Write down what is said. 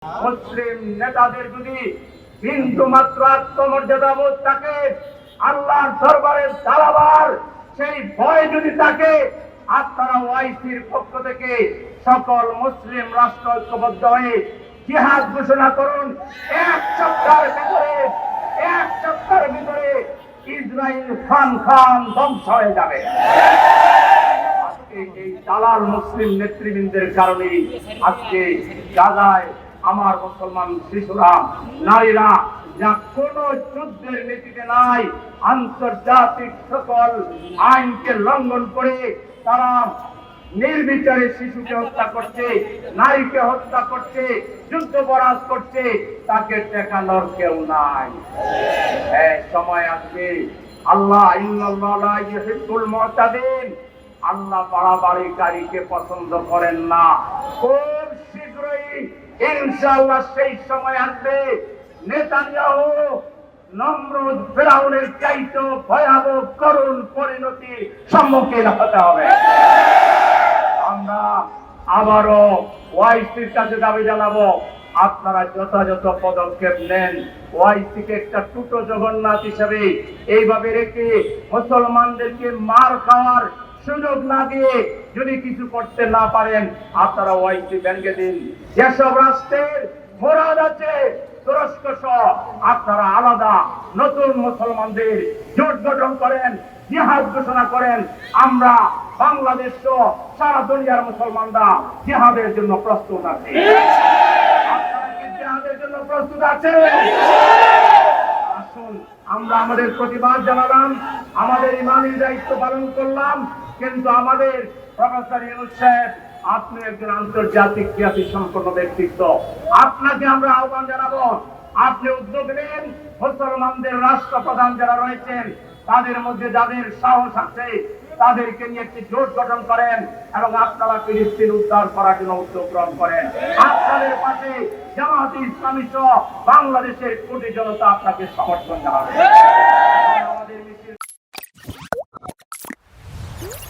মুসলিম নেতাদের যদি বিন্দু মাত্র আত্মমর্যাদা বোধ থাকে, আল্লাহর দরবারে দাঁড়াবার সেই ভয় যদি থাকে, আপনারা ওআইসির পক্ষ থেকে সকল মুসলিম রাষ্ট্র ঐক্যবদ্ধ হয়ে জিহাদ ঘোষণা করুন। এক সপ্তাহের ভিতরে ইসরায়েল খান ধ্বংস হয়ে যাবে। এই দালাল মুসলিম নেতৃবৃন্দের কারণে আজকে গাজায় আমার মুসলমান শিশুরা, নারীরা যা কোন যুদ্ধের নীতিতে নাই, আন্তর্জাতিক সকল আইনকে লঙ্ঘন করে তারা নির্বিচারে শিশুকে হত্যা করছে, নারীকে হত্যা করছে, যুদ্ধপরাধ করছে, তাকে ঠেকানোর কেউ নাই। সময় আসবে, আল্লাহ ইন্নাল্লাহ লা ইউহিব্বুল মুতাদিন, আল্লাহ বাড়াবাড়িকারীকে পছন্দ করেন না। খুব শীঘ্রই ইনশাআল্লাহ সেই সময় আসবে, নেতানিয়াহু নমরুদ ফিরাউনের চাইতে ভয়াবহ করুণ পরিণতির সম্মুখীন হতে হবে। আমরা আবারও ওআইসির কাছে দাবি জানাবো, আপনারা যথাযথ পদক্ষেপ নেন। ওআইসিকে একটা টুটো জগন্নাথ হিসেবে এইভাবে রেখে মুসলমানদেরকে মার খাওয়ার সুযোগ না দিয়ে যদি কিছু করতে না পারেন, আপনারা ওআইসি ভেঙে দিন। যেসব রাষ্ট্রের মোরাদ আছে তুরস্ক সহ, আপনারা আলাদা নতুন মুসলমানদের জোট গঠন করেন, জিহাদ ঘোষণা করেন। আমরা বাংলাদেশ সহ সারা দুনিয়ার মুসলমানরা জিহাদের জন্য প্রস্তুত আছি। আপনারা কি জিহাদের জন্য প্রস্তুত আছেন? আসুন, আমরা আমাদের প্রতিবাদ জানালাম, আমাদের ইমানি দায়িত্ব পালন করলাম, কিন্তু আমাদের প্রফেসর ইউনূস সাহেব, আপনি একজন আন্তর্জাতিক খ্যাতি সম্পন্ন ব্যক্তিত্ব, আপনাকে আমরা আহ্বান জানাবো, আপনি উদ্যোগ নেন। মুসলমানদের রাষ্ট্রপ্রধান যারা রয়েছেন, তাদের মধ্যে যাদের সাহস আছে, তাদেরকে নিয়ে একটি জোট গঠন করেন এবং আপনারা ফিলিস্তিন উদ্ধার করার জন্য উদ্যোগ গ্রহণ করেন। আপনাদের পাশে জামায়াতে ইসলামী সহ বাংলাদেশের কোটি জনতা আপনাকে সমর্থন জানাবে।